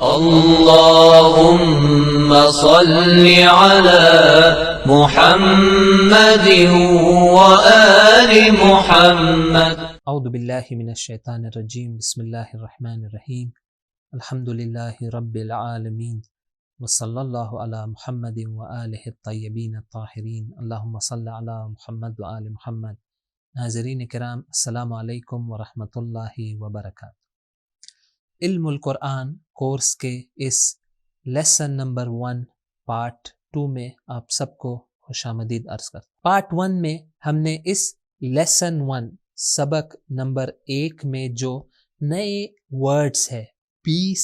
اللهم صل على محمد وآل محمد. اعوذ باللہ من الشیطان الرجیم. بسم اللہ الرحمن الرحیم. الحمد للہ رب العالمین وصلی اللہ علی محمد وآلہ الطیبین الطاہرین. اللہم صل علی محمد وآل محمد. ناظرین کرام، السلام علیکم ورحمۃ اللہ وبرکاتہ. علم القرآن کورس کے اس لیسن نمبر 1 پارٹ 2 میں آپ سب کو خوش آمدید عرض کرتا ہوں. پارٹ 1 میں ہم نے اس لیسن 1 سبق نمبر 1 میں جو نئے ورڈز ہے 20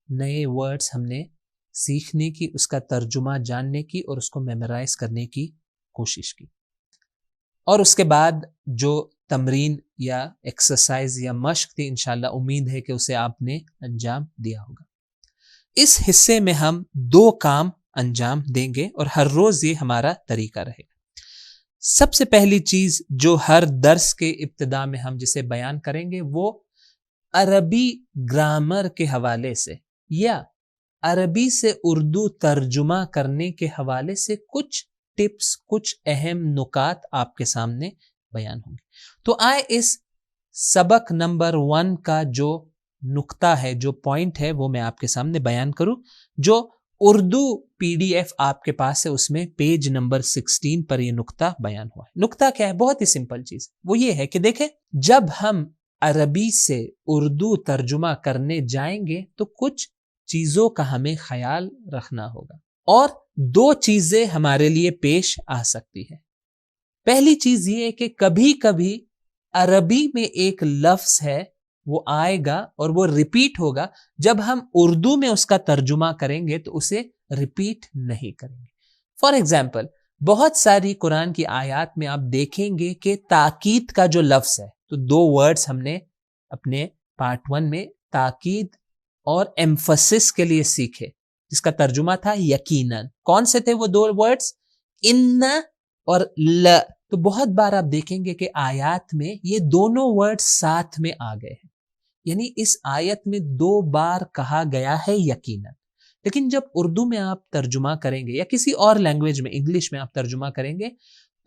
نئے ورڈز ہم نے سیکھنے کی، اس کا ترجمہ جاننے کی اور اس کو میمورائز کرنے کی کوشش کی، اور اس کے بعد جو تمرین یا ایکسرسائز یا مشق تھی انشاءاللہ امید ہے کہ اسے آپ نے انجام دیا ہوگا. اس حصے میں ہم 2 کام انجام دیں گے اور ہر روز یہ ہمارا طریقہ رہے گا. سب سے پہلی چیز جو ہر درس کے ابتدا میں ہم جسے بیان کریں گے وہ عربی گرامر کے حوالے سے یا عربی سے اردو ترجمہ کرنے کے حوالے سے کچھ ٹپس، کچھ اہم نکات آپ کے سامنے بیان ہوں گے. تو آئے اس سبق نمبر 1 کا جو نقطہ ہے، جو پوائنٹ ہے، وہ میں آپ کے سامنے بیان کروں. جو اردو PDF آپ کے پاس ہے، اس میں پیج نمبر 16 پر یہ نقطہ بیان ہوا ہے. نقطہ کیا ہے؟ بہت ہی سمپل چیز، وہ یہ ہے کہ دیکھیں، جب ہم عربی سے اردو ترجمہ کرنے جائیں گے تو کچھ چیزوں کا ہمیں خیال رکھنا ہوگا، اور 2 چیزیں ہمارے لیے پیش آ سکتی ہے. پہلی چیز یہ ہے کہ کبھی کبھی عربی میں ایک لفظ ہے وہ آئے گا اور وہ ریپیٹ ہوگا، جب ہم اردو میں اس کا ترجمہ کریں گے تو اسے ریپیٹ نہیں کریں گے. فار ایگزامپل، بہت ساری قرآن کی آیات میں آپ دیکھیں گے کہ تاکید کا جو لفظ ہے، تو 2 ورڈز ہم نے اپنے پارٹ 1 میں تاکید اور ایمفسس کے لیے سیکھے، جس کا ترجمہ تھا یقیناً. کون سے تھے وہ 2 ورڈز؟ ان اور ل. تو بہت بار آپ دیکھیں گے کہ آیات میں یہ دونوں ورڈ ساتھ میں آ گئے ہیں، یعنی اس آیت میں 2 بار کہا گیا ہے یقیناً. لیکن جب اردو میں آپ ترجمہ کریں گے یا کسی اور لینگویج میں، انگلش میں آپ ترجمہ کریں گے،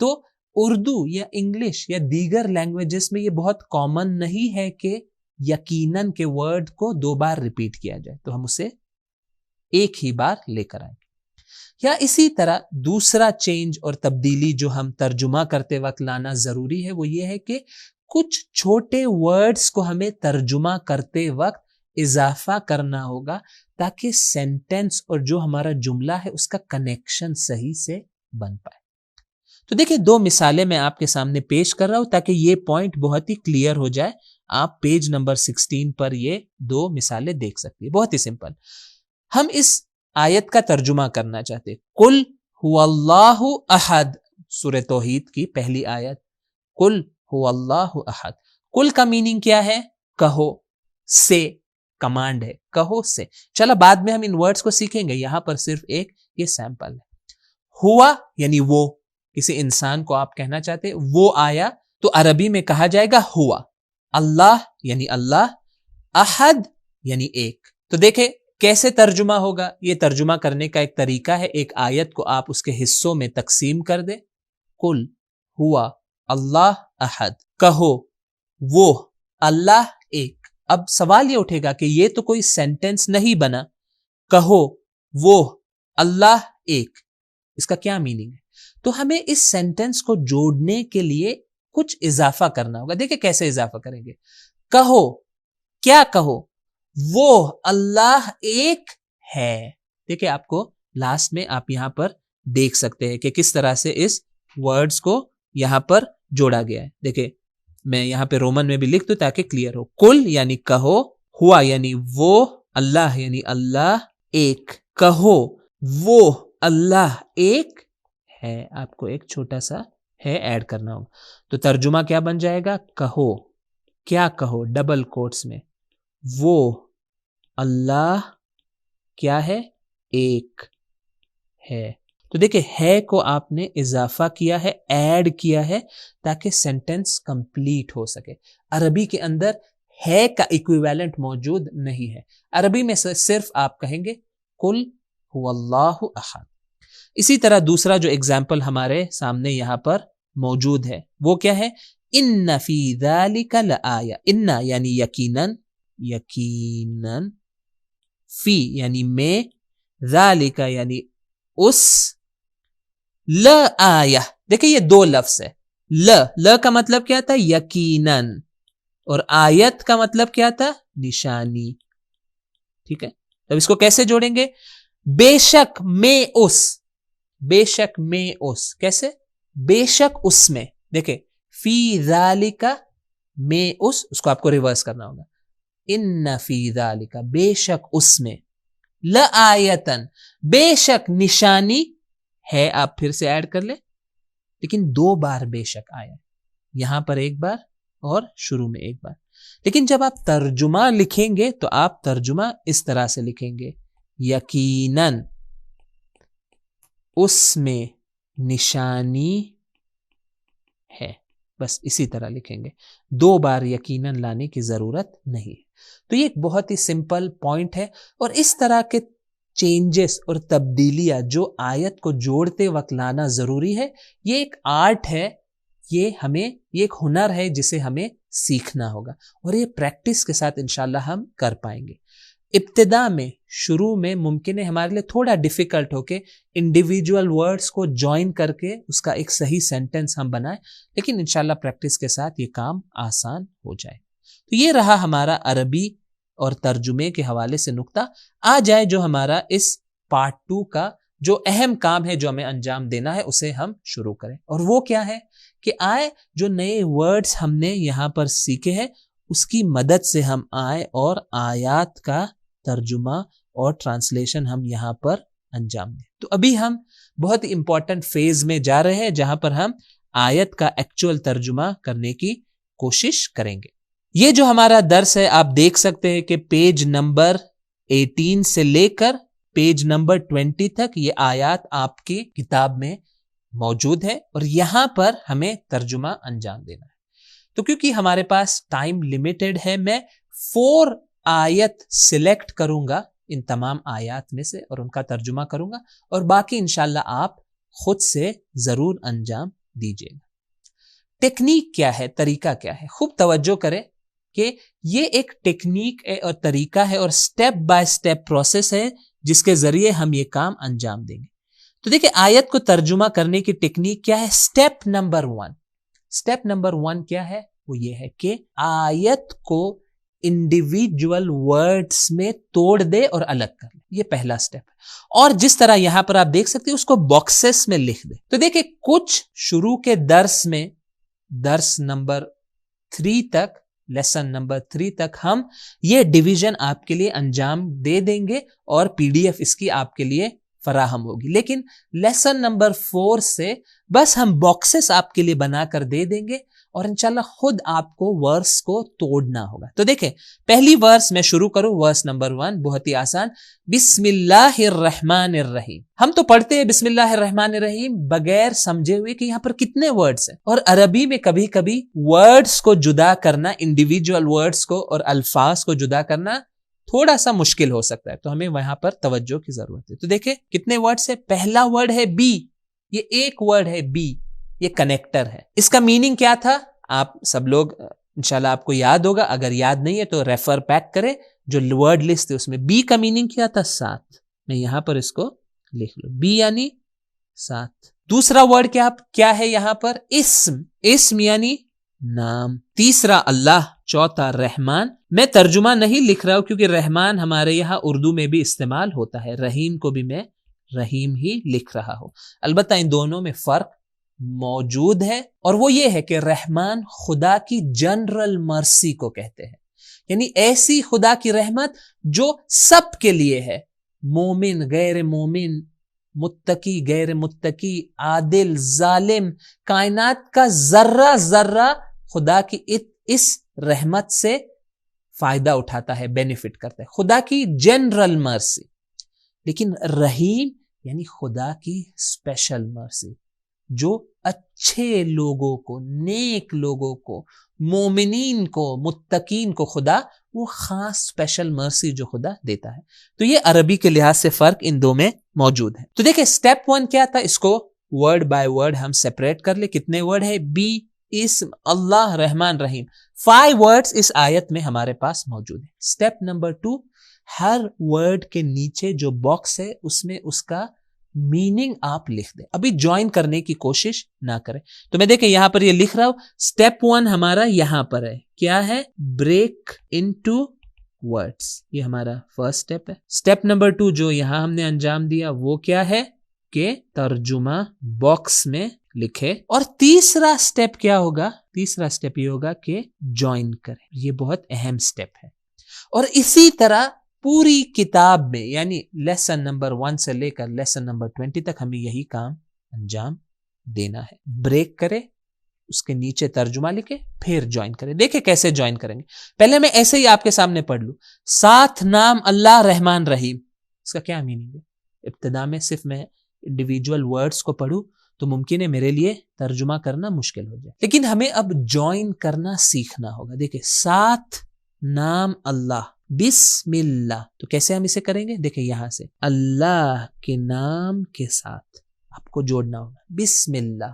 تو اردو یا انگلش یا دیگر لینگویجز میں یہ بہت کامن نہیں ہے کہ یقیناً کے ورڈ کو 2 بار ریپیٹ کیا جائے، تو ہم اسے ایک ہی بار لے کر آئیں گے. یا اسی طرح دوسرا چینج اور تبدیلی جو ہم ترجمہ کرتے وقت لانا ضروری ہے وہ یہ ہے کہ کچھ چھوٹے ورڈز کو ہمیں ترجمہ کرتے وقت اضافہ کرنا ہوگا تاکہ سینٹینس اور جو ہمارا جملہ ہے اس کا کنیکشن صحیح سے بن پائے. تو دیکھیں، 2 مثالیں میں آپ کے سامنے پیش کر رہا ہوں تاکہ یہ پوائنٹ بہت ہی کلیئر ہو جائے. آپ پیج نمبر 16 پر یہ 2 مثالیں دیکھ سکتے ہیں. بہت ہی سمپل. ہم اس آیت کا ترجمہ کرنا چاہتے. قل هو اللہ احد، سورہ توحید کی پہلی آیت. قل هو اللہ احد. قل کا میننگ کیا ہے؟ کہو. سے کمانڈ ہے، کہو سے. چلو بعد میں ہم ان ورڈز کو سیکھیں گے، یہاں پر صرف ایک یہ سیمپل ہے. ہوا یعنی وہ، کسی انسان کو آپ کہنا چاہتے وہ آیا تو عربی میں کہا جائے گا ہوا. اللہ یعنی اللہ، احد یعنی ایک. تو دیکھیں کیسے ترجمہ ہوگا. یہ ترجمہ کرنے کا ایک طریقہ ہے، ایک آیت کو آپ اس کے حصوں میں تقسیم کر دیں. قل ہوا اللہ احد، کہو وہ اللہ ایک. اب سوال یہ اٹھے گا کہ یہ تو کوئی سینٹینس نہیں بنا، کہو وہ اللہ ایک، اس کا کیا میننگ ہے؟ تو ہمیں اس سینٹینس کو جوڑنے کے لیے کچھ اضافہ کرنا ہوگا. دیکھیں کیسے اضافہ کریں گے. کہو، کیا کہو؟ وہ اللہ ایک ہے. دیکھیں آپ کو لاسٹ میں آپ یہاں پر دیکھ سکتے ہیں کہ کس طرح سے اس ورڈز کو یہاں پر جوڑا گیا ہے. دیکھیں میں یہاں پہ رومن میں بھی لکھ دوں تاکہ کلیئر ہو. کل یعنی کہو، ہوا یعنی وہ، اللہ یعنی اللہ ایک. کہو وہ اللہ ایک ہے. آپ کو ایک چھوٹا سا ہے ایڈ کرنا ہوگا. تو ترجمہ کیا بن جائے گا؟ کہو، کیا کہو؟ ڈبل کوٹس میں، وہ اللہ کیا ہے؟ ایک ہے. تو دیکھیں ہے کو آپ نے اضافہ کیا ہے، ایڈ کیا ہے تاکہ سینٹینس کمپلیٹ ہو سکے. عربی کے اندر ہے کا ایکویویلنٹ موجود نہیں ہے. عربی میں صرف آپ کہیں گے قل هو اللہ احد. اسی طرح دوسرا جو اگزامپل ہمارے سامنے یہاں پر موجود ہے وہ کیا ہے؟ ان فی ذالک لآیہ. ان یعنی یقیناً، یقیناً، فی یعنی میں، ذالک یعنی اس، لآیہ. دیکھیں یہ دو لفظ ہے. ل کا مطلب کیا تھا؟ یقیناً. اور آیت کا مطلب کیا تھا؟ نشانی. ٹھیک ہے، اب اس کو کیسے جوڑیں گے؟ بے شک میں اس، بے شک میں اس. کیسے؟ بے شک اس میں. دیکھیں فی ذالک میں اس کو آپ کو ریورس کرنا ہوگا. ان فی ذالک بے شک اس میں، لآیتن بے شک نشانی ہے. آپ پھر سے ایڈ کر لیں، لیکن دو بار بے شک آیا، یہاں پر ایک بار اور شروع میں ایک بار. لیکن جب آپ ترجمہ لکھیں گے تو آپ ترجمہ اس طرح سے لکھیں گے، یقیناً اس میں نشانی ہے. بس اسی طرح لکھیں گے، دو بار یقیناً لانے کی ضرورت نہیں. تو یہ ایک بہت ہی سمپل پوائنٹ ہے. اور اس طرح کے چینجز اور تبدیلیاں جو آیت کو جوڑتے وقت لانا ضروری ہے، یہ ایک آرٹ ہے، یہ ایک ہنر ہے جسے ہمیں سیکھنا ہوگا، اور یہ پریکٹس کے ساتھ انشاءاللہ ہم کر پائیں گے. ابتدا میں، شروع میں ممکن ہے ہمارے لیے تھوڑا ڈیفیکلٹ ہو کے انڈیویجول ورڈز کو جوائن کر کے اس کا ایک صحیح سینٹنس ہم بنائیں، لیکن انشاءاللہ پریکٹس کے ساتھ یہ کام آسان ہو جائے. تو یہ رہا ہمارا عربی اور ترجمے کے حوالے سے نقطہ. آ جائے جو ہمارا اس پارٹ 2 کا جو اہم کام ہے جو ہمیں انجام دینا ہے، اسے ہم شروع کریں. اور وہ کیا ہے کہ آئے جو نئے ورڈز ہم نے یہاں پر سیکھے ہیں اس کی مدد سے ہم آئے اور آیات کا ترجمہ اور ٹرانسلیشن ہم یہاں پر انجام دیں. تو ابھی ہم بہت ہی امپورٹنٹ فیز میں جا رہے ہیں جہاں پر ہم آیت کا ایکچوئل ترجمہ کرنے کی کوشش کریں گے. یہ جو ہمارا درس ہے آپ دیکھ سکتے ہیں کہ پیج نمبر 18 سے لے کر پیج نمبر 20 تک یہ آیات آپ کی کتاب میں موجود ہے، اور یہاں پر ہمیں ترجمہ انجام دینا ہے. تو کیونکہ ہمارے پاس ٹائم لیمیٹڈ ہے، میں 4 آیت سلیکٹ کروں گا ان تمام آیات میں سے اور ان کا ترجمہ کروں گا، اور باقی انشاءاللہ آپ خود سے ضرور انجام دیجیے گا. ٹیکنیک کیا ہے، طریقہ کیا ہے؟ خوب توجہ کریں کہ یہ ایک ٹیکنیک ہے اور طریقہ ہے اور سٹیپ بائی سٹیپ پروسیس ہے جس کے ذریعے ہم یہ کام انجام دیں گے. تو دیکھیں آیت کو ترجمہ کرنے کی ٹیکنیک کیا ہے. سٹیپ نمبر 1 کیا ہے؟ وہ یہ ہے کہ آیت کو انڈیویجول ورڈز میں توڑ دے اور الگ کر لے. یہ پہلا سٹیپ ہے. اور جس طرح یہاں پر آپ دیکھ سکتے ہیں اس کو باکسز میں لکھ دے. تو دیکھیں کچھ شروع کے درس میں، درس نمبر 3 تک، لیسن نمبر 3 تک ہم یہ ڈویژن آپ کے لیے انجام دے دیں گے اور PDF اس کی آپ کے لیے فراہم ہوگی. لیکن لیسن نمبر 4 سے بس ہم باکسز آپ کے لیے بنا کر دے دیں گے اور انشاءاللہ خود آپ کو ورس کو توڑنا ہوگا. تو دیکھیں پہلی ورس میں شروع کروں، ورس نمبر 1 بہت ہی آسان. بسم اللہ الرحمن الرحیم. ہم تو پڑھتے ہیں بسم اللہ الرحمن الرحیم بغیر سمجھے ہوئے کہ یہاں پر کتنے ورڈز ہیں، اور عربی میں کبھی کبھی ورڈز کو جدا کرنا، انڈیویجول ورڈز کو اور الفاظ کو جدا کرنا تھوڑا سا مشکل ہو سکتا ہے، تو ہمیں وہاں پر توجہ کی ضرورت ہے. تو دیکھیں کتنے ورڈز ہیں. پہلا ورڈ ہے بی. یہ ایک ورڈ ہے بی، یہ کنیکٹر ہے. اس کا میننگ کیا تھا آپ سب لوگ انشاءاللہ آپ کو یاد ہوگا، اگر یاد نہیں ہے تو ریفر بیک کریں جو ورڈ لسٹ ہے اس میں. بی کا میننگ کیا تھا؟ ساتھ. میں یہاں پر اس کو لکھ لوں، بی یعنی ساتھ. دوسرا ورڈ کیا ہے یہاں پر؟ اسم. اسم یعنی نام. تیسرا اللہ. چوتھا رحمان. میں ترجمہ نہیں لکھ رہا ہوں کیونکہ رحمان ہمارے یہاں اردو میں بھی استعمال ہوتا ہے، رحیم کو بھی میں رحیم ہی لکھ رہا ہوں. البتہ ان دونوں میں فرق موجود ہے، اور وہ یہ ہے کہ رحمان خدا کی جنرل مرسی کو کہتے ہیں، یعنی ایسی خدا کی رحمت جو سب کے لیے ہے، مومن غیر مومن، متقی غیر متقی، عادل ظالم، کائنات کا ذرہ ذرہ خدا کی اس رحمت سے فائدہ اٹھاتا ہے، بینیفٹ کرتا ہے، خدا کی جنرل مرسی. لیکن رحیم یعنی خدا کی اسپیشل مرسی، جو اچھے لوگوں کو، نیک لوگوں کو، مومنین کو، متقین کو خدا وہ خاص اسپیشل مرسی جو خدا دیتا ہے. تو یہ عربی کے لحاظ سے فرق ان دو میں موجود ہے. تو دیکھیں سٹیپ 1 کیا تھا، اس کو ورڈ بائی ورڈ ہم سیپریٹ کر لیں. کتنے ورڈ ہے؟ بی، اسم، اللہ، رحمان، رحیم. 5 ورڈز اس آیت میں ہمارے پاس موجود ہیں. سٹیپ نمبر 2، ہر ورڈ کے نیچے جو باکس ہے اس میں اس کا میننگ آپ لکھ دیں. ابھی جوائن کرنے کی کوشش نہ کریں. تو میں دیکھیں یہاں پر یہ لکھ رہا ہوں. سٹیپ 1 ہمارا یہاں پر ہے، کیا ہے؟ Break into words. یہ ہمارا فرسٹ سٹیپ ہے. سٹیپ نمبر 2 جو یہاں ہم نے انجام دیا وہ کیا ہے کہ ترجمہ باکس میں لکھے. اور تیسرا سٹیپ کیا ہوگا؟ تیسرا سٹیپ یہ ہوگا کہ جوائن کریں. یہ بہت اہم سٹیپ ہے. اور اسی طرح پوری کتاب میں، یعنی لیسن نمبر 1 سے لے کر لیسن نمبر 20 تک ہمیں یہی کام انجام دینا ہے. بریک کرے، اس کے نیچے ترجمہ لکھے، پھر جوائن کرے. دیکھیں کیسے جوائن کریں گے. پہلے میں ایسے ہی آپ کے سامنے پڑھ لوں. 7 نام اللہ رحمان رحیم، اس کا کیا میننگ ہے؟ ابتدا میں صرف میں انڈیویجول ورڈز کو پڑھوں تو ممکن ہے میرے لیے ترجمہ کرنا مشکل ہو جائے، لیکن ہمیں اب جوائن کرنا سیکھنا ہوگا. دیکھیں 7 نام اللہ، بسم اللہ. تو کیسے ہم اسے کریں گے؟ دیکھیں یہاں سے اللہ کے نام کے ساتھ آپ کو جوڑنا ہوگا. بسم اللہ،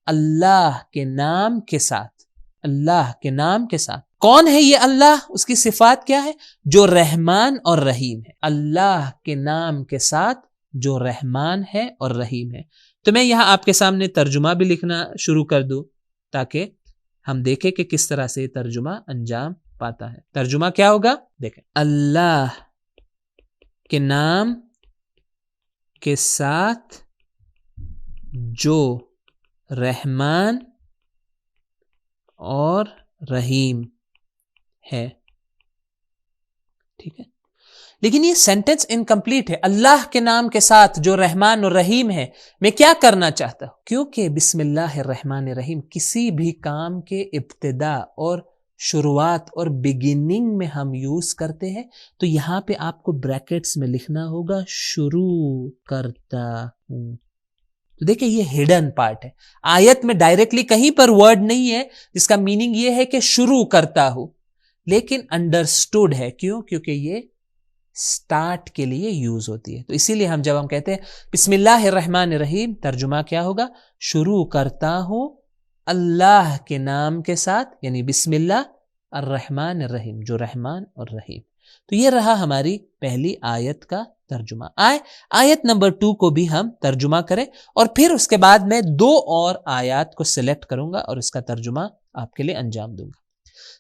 اللہ کے نام کے ساتھ، اللہ کے نام کے ساتھ. کون ہے یہ اللہ؟ اس کی صفات کیا ہے؟ جو رحمان اور رحیم ہے. اللہ کے نام کے ساتھ جو رحمان ہے اور رحیم ہے. تو میں یہاں آپ کے سامنے ترجمہ بھی لکھنا شروع کر دوں تاکہ ہم دیکھیں کہ کس طرح سے ترجمہ انجام پاتا ہے. ترجمہ کیا ہوگا؟ دیکھیں اللہ کے نام کے ساتھ جو رحمان اور رحیم ہے. ٹھیک ہے، لیکن یہ سینٹنس انکمپلیٹ ہے. اللہ کے نام کے ساتھ جو رحمان اور رحیم ہے، میں کیا کرنا چاہتا ہوں؟ کیونکہ بسم اللہ الرحمن الرحیم کسی بھی کام کے ابتدا اور شروعات اور بگننگ میں ہم یوز کرتے ہیں، تو یہاں پہ آپ کو بریکٹس میں لکھنا ہوگا شروع کرتا ہوں. تو دیکھیں یہ ہڈن پارٹ ہے. آیت میں ڈائریکٹلی کہیں پر ورڈ نہیں ہے جس کا میننگ یہ ہے کہ شروع کرتا ہوں، لیکن انڈرسٹوڈ ہے. کیوں؟ کیونکہ یہ سٹارٹ کے لیے یوز ہوتی ہے. تو اسی لیے جب ہم کہتے ہیں بسم اللہ الرحمن الرحیم، ترجمہ کیا ہوگا؟ شروع کرتا ہوں اللہ کے نام کے ساتھ، یعنی بسم اللہ الرحمن الرحیم، جو رحمان اور رحیم. تو یہ رہا ہماری پہلی آیت کا ترجمہ. آیت نمبر 2 کو بھی ہم ترجمہ کریں، اور پھر اس کے بعد میں 2 اور آیات کو سلیکٹ کروں گا اور اس کا ترجمہ آپ کے لیے انجام دوں گا.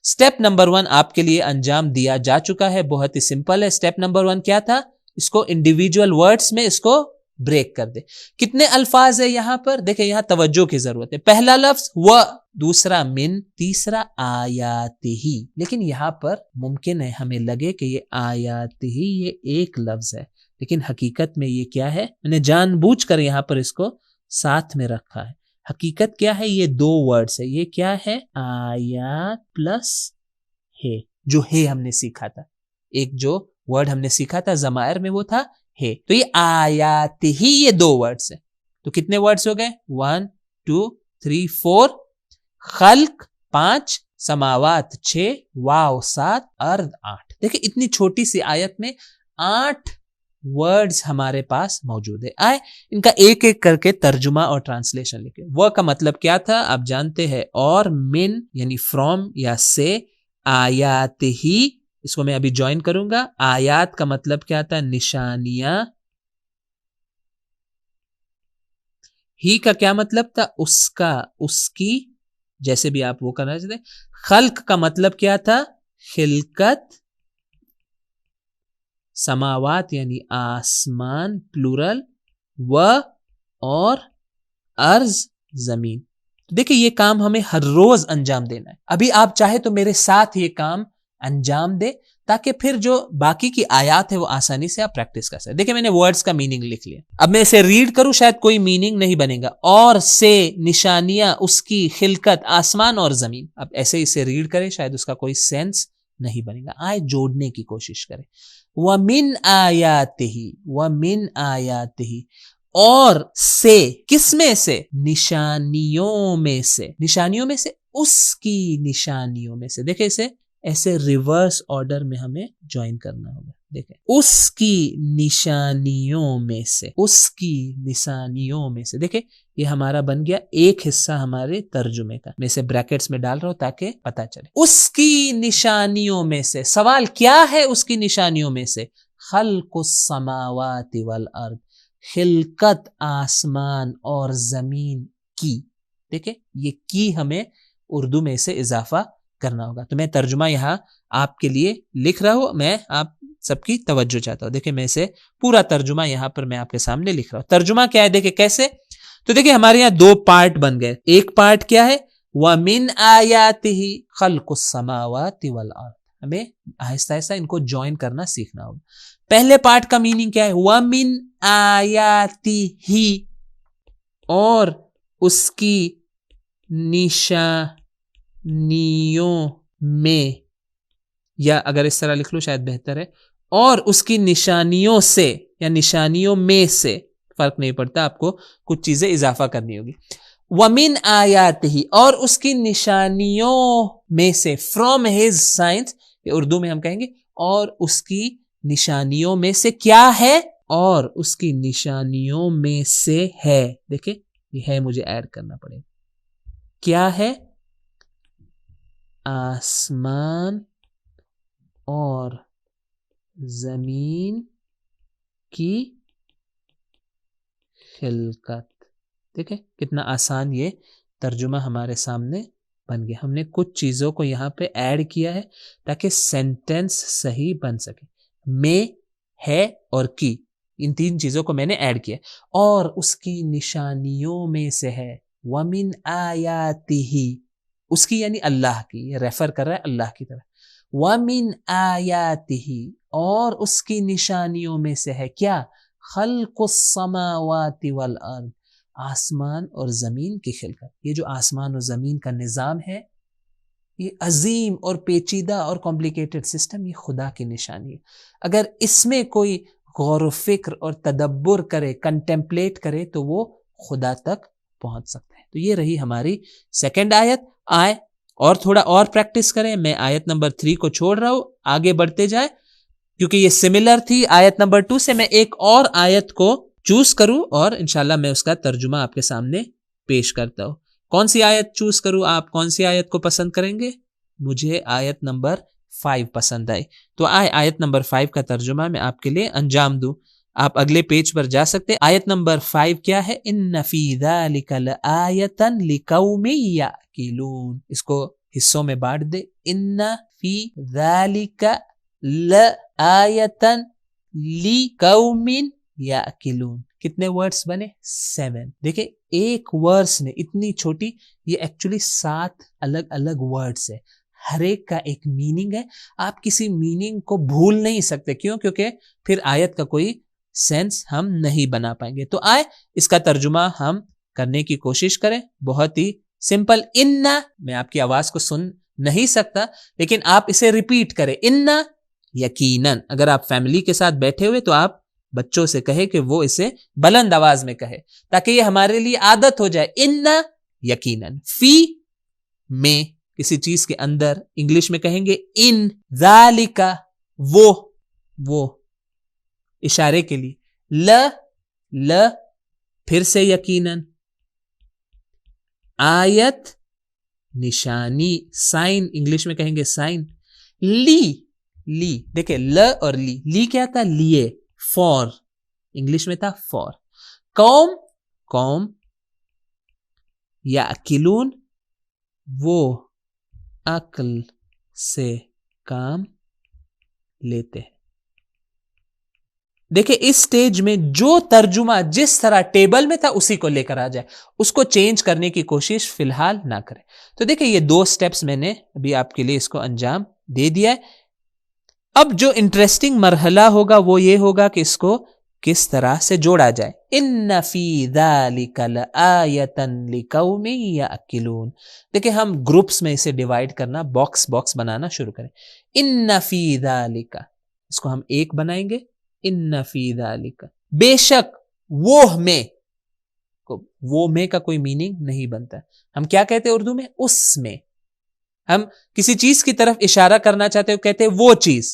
سٹیپ نمبر 1 آپ کے لیے انجام دیا جا چکا ہے. بہت ہی سمپل ہے. سٹیپ نمبر 1 کیا تھا؟ اس کو انڈیویجول ورڈز میں اس کو بریک کر دے. کتنے الفاظ ہے یہاں پر؟ دیکھیں یہاں توجہ کی ضرورت ہے. پہلا لفظ و، دوسرا من، تیسرا آیات ہی. لیکن یہاں پر ممکن ہے ہمیں لگے کہ یہ آیات ہی یہ ایک لفظ ہے، لیکن حقیقت میں یہ کیا ہے؟ میں نے جان بوجھ کر یہاں پر اس کو ساتھ میں رکھا ہے. حقیقت کیا ہے؟ یہ 2 ورڈز ہے. یہ کیا ہے؟ آیات پلس ہے، جو ہے ہم نے سیکھا تھا. ایک جو ورڈ ہم نے سیکھا تھا ضمائر میں وہ تھا ہے. تو یہ آیات ہی یہ 2 ورڈز ہیں. تو کتنے ورڈز ہو گئے؟ 1 2 3 4. خلق 5، سماوات 6، واو 7، ارض 8. دیکھیں اتنی چھوٹی سی آیت میں 8 ورڈز ہمارے پاس موجود ہے. آئے ان کا ایک ایک کر کے ترجمہ اور ٹرانسلیشن لکھیں. وہ کا مطلب کیا تھا آپ جانتے ہیں، اور من یعنی فرام یا سے. آیات ہی اس کو میں ابھی جوائن کروں گا. آیات کا مطلب کیا تھا؟ نشانیاں. ہی کا کیا مطلب تھا؟ اس کا، اس کی، جیسے بھی آپ وہ کرنا چاہتے ہیں. خلق کا مطلب کیا تھا؟ خلقت. سماوات یعنی آسمان پلورل، و اور ارض زمین. دیکھیں یہ کام ہمیں ہر روز انجام دینا ہے. ابھی آپ چاہے تو میرے ساتھ یہ کام انجام دے تاکہ پھر جو باقی کی آیات ہے وہ آسانی سے آپ پریکٹس کر سکیں. دیکھیں میں نے ورڈز کا میننگ لکھ لیا. اب میں اسے ریڈ کروں شاید کوئی میننگ نہیں بنے گا. اور سے، نشانیاں، اس کی، خلقت، آسمان اور زمین. اب ایسے اسے ریڈ کریں شاید اس کا کوئی سینس نہیں بنے گا. آئے جوڑنے کی کوشش کریں. وَمِنْ آیَاتِهِ، وَمِنْ آیَاتِهِ. اور سے کس میں سے؟ نشانیوں میں سے. نشانیوں میں سے اس کی نشانیوں میں سے. دیکھیں اسے ایسے ریورس آرڈر میں ہمیں جوائن کرنا ہوگا. دیکھیں اس کی نشانیوں میں سے. اس کی نشانیوں میں سے. دیکھیں یہ ہمارا بن گیا ایک حصہ ہمارے ترجمے کا. میں اسے بریکٹس میں ڈال رہا ہوں تاکہ پتہ چلے. اس کی نشانیوں میں سے. سوال کیا ہے اس کی نشانیوں میں سے؟ خلق السماوات والارض. خلقت آسمان اور زمین کی. دیکھیں یہ کی ہمیں اردو میں سے اضافہ کرنا ہوگا. تو میں ترجمہ یہاں آپ کے لیے لکھ رہا ہوں. میں آپ سب کی توجہ چاہتا ہوں. دیکھیں میں اسے پورا ترجمہ یہاں پر میں آپ کے سامنے لکھ رہا ہوں. ترجمہ کیا ہے دیکھیں کیسے. تو دیکھیں ہمارے یہاں دو پارٹ بن گئے. ایک پارٹ کیا ہے؟ وَمِنْ آیَاتِهِ خَلْقُ السَّمَاوَاتِ وَالْأَرْضِ. ہمیں آہستہ آہستہ ان کو جوائن کرنا سیکھنا ہوگا. پہلے پارٹ کا میننگ کیا ہے؟ وَمِنْ آیَاتِهِ اور اس کی نشانیوں میں, یا اگر اس طرح لکھ لو شاید بہتر ہے, اور اس کی نشانیوں سے یا نشانیوں میں سے, فرق نہیں پڑتا, آپ کو کچھ چیزیں اضافہ کرنی ہوگی. وَمِنْ آیَاتِهِ اور اس کی نشانیوں میں سے. فرام ہز سائنس یہ اردو میں ہم کہیں گے. اور اس کی نشانیوں میں سے کیا ہے؟ اور اس کی نشانیوں میں سے ہے. دیکھیں یہ ہے مجھے ایڈ کرنا پڑے گا. کیا ہے؟ آسمان اور زمین کی خلقت. دیکھیں کتنا آسان یہ ترجمہ ہمارے سامنے بن گیا. ہم نے کچھ چیزوں کو یہاں پہ ایڈ کیا ہے تاکہ سینٹینس صحیح بن سکے. میں, ہے اور کی, ان تین چیزوں کو میں نے ایڈ کیا. اور اس کی نشانیوں میں سے ہے. وَمِنْ آیَاتِهِ اس کی یعنی اللہ کی, یہ ریفر کر رہا ہے اللہ کی طرف. وَمِنْ آیَاتِهِ اور اس کی نشانیوں میں سے ہے کیا؟ خلق السماوات والارض آسمان اور زمین کی خلقت. یہ جو آسمان اور زمین کا نظام ہے یہ عظیم اور پیچیدہ اور کمپلیکیٹڈ سسٹم, یہ خدا کی نشانی ہے. اگر اس میں کوئی غور و فکر اور تدبر کرے, کنٹمپلیٹ کرے, تو وہ خدا تک پہنچ سکتا ہے. تو یہ رہی ہماری سیکنڈ آیت. آئے اور تھوڑا اور پریکٹس کریں. میں آیت نمبر 3 کو چھوڑ رہا ہوں, آگے بڑھتے جائیں کیونکہ یہ سملر تھی آیت نمبر 2 سے. میں ایک اور آیت کو چوز کروں اور انشاءاللہ میں اس کا ترجمہ آپ کے سامنے پیش کرتا ہوں. کون سی آیت چوز کروں؟ آپ کون سی آیت کو پسند کریں گے؟ مجھے آیت نمبر 5 پسند آئی. تو آیت نمبر 5 کا ترجمہ میں آپ کے لیے انجام دوں. آپ اگلے پیج پر جا سکتے. آیت نمبر 5 کیا ہے؟ ان فی ذلک لآیۃ لقوم یعقلون. اس کو حصوں میں بانٹ دے. ان فی ذلک لآیۃ لقوم یعقلون. کتنے ورڈز بنے؟ 7. دیکھیں ایک ورڈز نے اتنی چھوٹی, یہ ایکچولی 7 الگ الگ ورڈز ہے. ہر ایک کا ایک میننگ ہے. آپ کسی میننگ کو بھول نہیں سکتے. کیوں؟ کیونکہ پھر آیت کا کوئی سینس ہم نہیں بنا پائیں گے. تو آئے اس کا ترجمہ ہم کرنے کی کوشش کریں. بہت ہی سمپل. ان, میں آپ کی آواز کو سن نہیں سکتا لیکن آپ اسے ریپیٹ کریں. ان یقیناً. اگر آپ فیملی کے ساتھ بیٹھے ہوئے تو آپ بچوں سے کہے کہ وہ اسے بلند آواز میں کہے تاکہ یہ ہمارے لیے عادت ہو جائے. ان یقیناً. فی میں کسی چیز کے اندر, انگلش میں کہیں گے ان. ذالک وہ اشارے کے لیے. ل پھر سے یقیناً. آیت نشانی, سائن, انگلش میں کہیں گے سائن. لی دیکھیں ل اور لی کیا تھا؟ لیے, فور, انگلش میں تھا فور. قوم یعقلون وہ عقل سے کام لیتے ہیں. دیکھیں اس سٹیج میں جو ترجمہ جس طرح ٹیبل میں تھا اسی کو لے کر آ جائے, اس کو چینج کرنے کی کوشش فی الحال نہ کریں. تو دیکھیں یہ 2 سٹیپس میں نے ابھی آپ کے لیے اس کو انجام دے دیا ہے. اب جو انٹرسٹنگ مرحلہ ہوگا وہ یہ ہوگا کہ اس کو کس طرح سے جوڑا جائے. ان فی ذلک لآیۃ لقوم یعقلون. دیکھیں ہم گروپس میں اسے ڈیوائیڈ کرنا, باکس بنانا شروع کریں. ان فی ذلک, اس کو ہم ایک بنائیں گے. ان فی ذلک, بے شک وہ میں، وہ میں کا کوئی میننگ نہیں بنتا. ہم کیا کہتے ہیں اردو میں؟ اس میں. ہم کسی چیز کی طرف اشارہ کرنا چاہتے ہیں کہتے ہیں وہ چیز،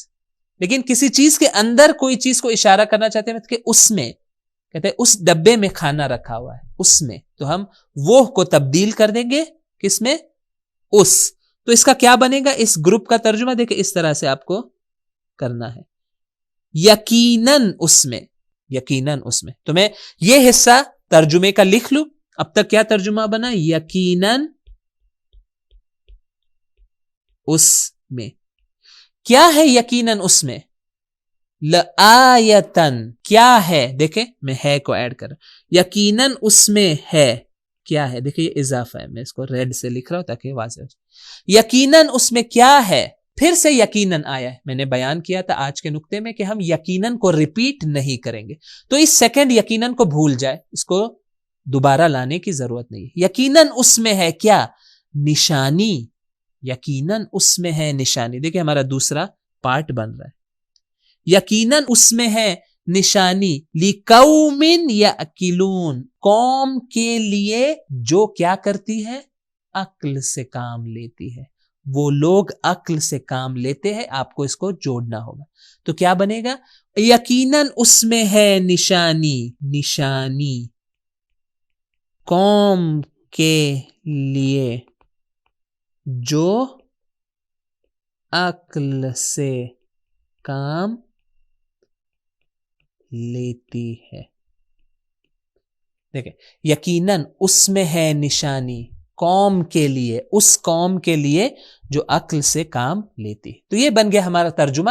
لیکن کسی چیز کے اندر کوئی چیز کو اشارہ کرنا چاہتے ہیں کہ اس میں، کہتے ہیں اس ڈبے میں کھانا رکھا ہوا ہے، اس میں. تو ہم وہ کو تبدیل کر دیں گے کس میں؟ اس. تو اس کا کیا بنے گا؟ اس گروپ کا ترجمہ دیکھیں اس طرح سے آپ کو کرنا ہے، یقیناً اس میں، یقیناً اس میں. تو میں یہ حصہ ترجمے کا لکھ لوں. اب تک کیا ترجمہ بنا؟ یقیناً اس میں. کیا ہے یقیناً اس میں؟ لآیتن، کیا ہے؟ دیکھیں میں ہے کو ایڈ کر رہا ہوں. یقیناً اس میں ہے، کیا ہے؟ دیکھیں یہ اضافہ ہے، میں اس کو ریڈ سے لکھ رہا ہوں تاکہ واضح ہو جائے. یقیناً اس میں کیا ہے؟ پھر سے یقیناً آیا ہے. میں نے بیان کیا تھا آج کے نقطے میں کہ ہم یقیناً کو ریپیٹ نہیں کریں گے، تو اس سیکنڈ یقیناً کو بھول جائے، اس کو دوبارہ لانے کی ضرورت نہیں. یقیناً اس میں ہے کیا؟ نشانی. یقیناً اس میں ہے نشانی. دیکھیں ہمارا دوسرا پارٹ بن رہا ہے. یقیناً اس میں ہے نشانی، لِقَوْمٍ يَأْكِلُونَ، قوم کے لیے جو کیا کرتی ہے؟ عقل سے کام لیتی ہے. وہ لوگ عقل سے کام لیتے ہیں. آپ کو اس کو جوڑنا ہوگا. تو کیا بنے گا؟ یقیناً اس میں ہے نشانی، نشانی قوم کے لیے جو عقل سے کام لیتی ہے. دیکھیں یقیناً اس میں ہے نشانی قوم کے لیے، اس قوم کے لیے جو عقل سے کام لیتی. تو یہ بن گیا ہمارا ترجمہ.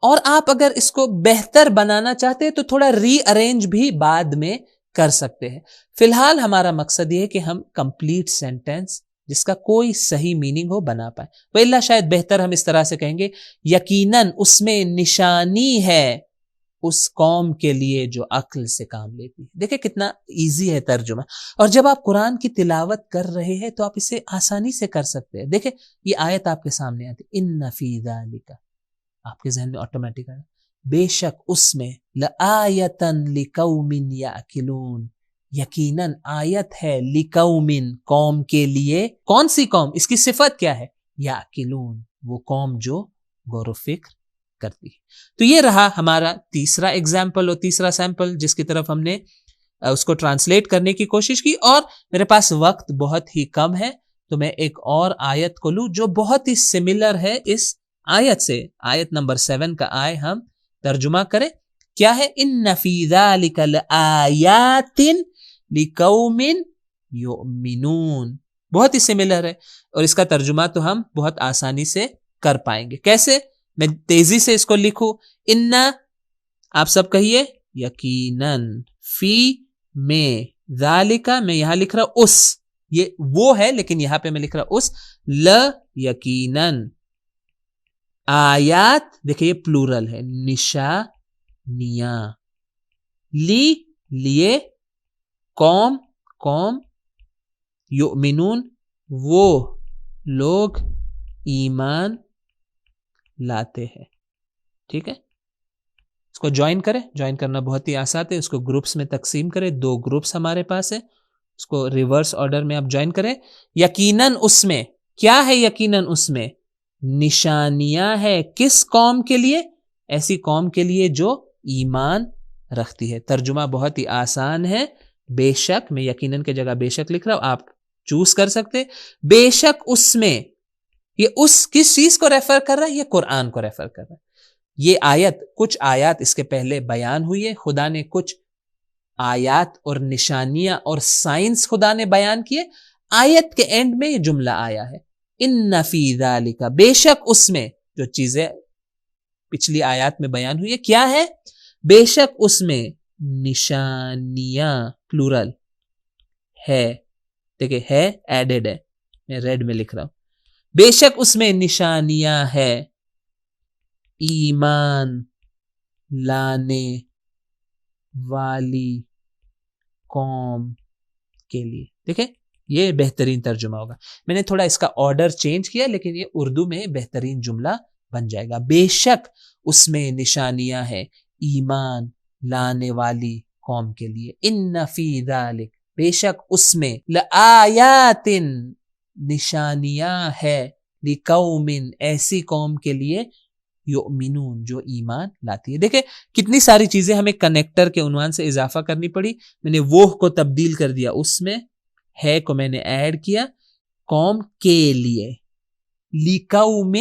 اور آپ اگر اس کو بہتر بنانا چاہتے ہیں تو تھوڑا ری ارینج بھی بعد میں کر سکتے ہیں. فی الحال ہمارا مقصد یہ ہے کہ ہم کمپلیٹ سینٹینس جس کا کوئی صحیح میننگ ہو بنا پائے. وإلا شاید بہتر ہم اس طرح سے کہیں گے یقیناً اس میں نشانی ہے اس قوم کے لیے جو عقل سے کام لیتی ہے. دیکھیں کتنا ایزی ہے ترجمہ. اور جب آپ قرآن کی تلاوت کر رہے ہیں تو آپ اسے آسانی سے کر سکتے ہیں. دیکھیں یہ آیت آپ کے سامنے آتی، ان فی ذالک، آپ کے ذہن میں آٹومیٹک آئے بے شک اس میں، لآیتن لقوم یأکلون، یقیناً آیت ہے لقوم، قوم کے لیے. کون سی قوم؟ اس کی صفت کیا ہے؟ یأکلون، وہ قوم جو غور و فکر کرتی ہے. تو یہ رہا ہمارا تیسرا ایگزامپل اور تیسرا سیمپل جس کی طرف ہم نے اس کو ٹرانسلیٹ کرنے کی کوشش کی. اور میرے پاس وقت بہت ہی کم ہے تو میں ایک اور آیت کو لوں جو بہت ہی سملر ہے اس آیت سے. آیت نمبر 7 کا آئے ہم ترجمہ کریں. کیا ہے؟ ان فی ذالک لآیات لقوم یؤمنون. بہت ہی سملر ہے اور اس کا ترجمہ تو ہم بہت آسانی سے کر پائیں گے. کیسے؟ میں تیزی سے اس کو لکھوں. ان، آپ سب کہیے یقیناً، فی میں، ذالکا میں یہاں لکھ رہا ہوں اس، یہ وہ ہے لیکن یہاں پہ میں لکھ رہا ہوں اس، یقیناً، آیات، دیکھیں یہ پلورل ہے، نشانیاں، لیے، قوم، یؤمنون، وہ لوگ ایمان لاتے ہیں. ٹھیک ہے، اس کو جوائن کریں. جوائن کرنا بہت ہی آسان ہے. اس کو گروپس میں تقسیم کریں. 2 گروپس ہمارے پاس ہیں. اس کو ریورس آرڈر میں آپ جوائن کریں. یقیناً اس میں کیا ہے؟ یقیناً اس میں نشانیاں ہے. کس قوم کے لیے؟ ایسی قوم کے لیے جو ایمان رکھتی ہے. ترجمہ بہت ہی آسان ہے. بے شک، میں یقیناً کے جگہ بے شک لکھ رہا ہوں، آپ چوز کر سکتے. بے شک اس میں، یہ اس کس چیز کو ریفر کر رہا ہے؟ یہ قرآن کو ریفر کر رہا ہے. یہ آیت، کچھ آیات اس کے پہلے بیان ہوئی ہے. خدا نے کچھ آیات اور نشانیاں اور سائنس خدا نے بیان کیے. آیت کے اینڈ میں یہ جملہ آیا ہے، ان فی ذالک، بے شک اس میں، جو چیزیں پچھلی آیات میں بیان ہوئی ہے کیا ہے؟ بے شک اس میں نشانیاں، پلورل ہے. دیکھیں ہے ایڈڈ ہے، میں ریڈ میں لکھ رہا ہوں. بے شک اس میں نشانیاں ہے ایمان لانے والی قوم کے لیے. دیکھیں یہ بہترین ترجمہ ہوگا. میں نے تھوڑا اس کا آرڈر چینج کیا لیکن یہ اردو میں بہترین جملہ بن جائے گا. بے شک اس میں نشانیاں ہے ایمان لانے والی قوم کے لیے. ان فی ذالک بے شک اس میں لآیات نشانیاں ہے لقوم ایسی قوم کے لیے یؤمنون جو ایمان لاتی ہے. دیکھیں کتنی ساری چیزیں ہمیں کنیکٹر کے عنوان سے اضافہ کرنی پڑی. میں نے وہ کو تبدیل کر دیا اس میں, ہے کو میں نے ایڈ کیا قوم کے لیے, لقوم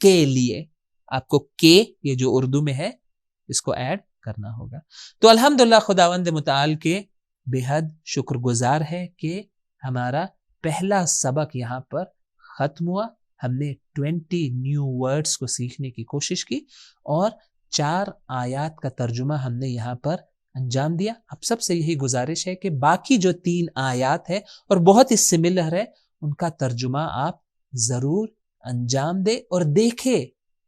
کے لیے. آپ کو کے یہ جو اردو میں ہے اس کو ایڈ کرنا ہوگا. تو الحمدللہ خداوند متعال کے بے حد شکر گزار ہے کہ ہمارا پہلا سبق یہاں پر ختم ہوا. ہم نے 20 نیو ورڈز کو سیکھنے کی کوشش کی اور 4 آیات کا ترجمہ ہم نے یہاں پر انجام دیا. اب سب سے یہی گزارش ہے کہ باقی جو 3 آیات ہے اور بہت ہی سملر ہے ان کا ترجمہ آپ ضرور انجام دے اور دیکھے,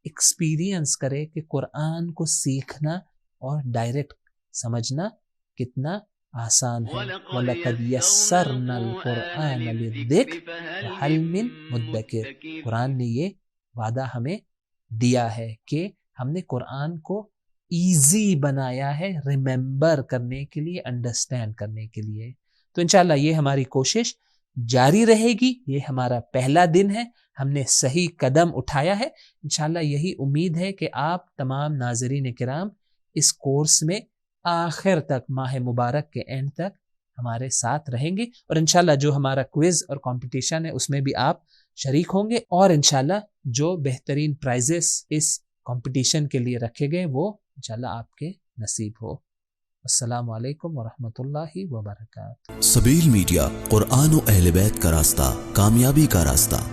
ایکسپیرینس کرے کہ قرآن کو سیکھنا اور ڈائریکٹ سمجھنا کتنا آسان ہے. وَلَقَدْ يَسَّرْنَا الْقُرْآنَ لِلذِّكْرِ فَهَلْ مِن مُدَّكِرٍ. قرآن نے یہ وعدہ ہمیں دیا ہے کہ ہم نے قرآن کو ایزی بنایا ہے ریممبر کرنے کے لیے, انڈرسٹینڈ کرنے کے لیے. تو انشاءاللہ یہ ہماری کوشش جاری رہے گی. یہ ہمارا پہلا دن ہے, ہم نے صحیح قدم اٹھایا ہے. انشاءاللہ یہی امید ہے کہ آپ تمام ناظرین کرام اس کورس میں آخر تک, ماہ مبارک کے اینڈ تک ہمارے ساتھ رہیں گے, اور انشاءاللہ جو ہمارا کوئز اور کمپٹیشن ہے اس میں بھی آپ شریک ہوں گے, اور انشاءاللہ جو بہترین پرائزز اس کمپٹیشن کے لیے رکھے گئے وہ انشاءاللہ آپ کے نصیب ہو. السلام علیکم ورحمۃ اللہ وبرکاتہ. سبیل میڈیا, قرآن و اہل بیت کا راستہ, کامیابی کا راستہ.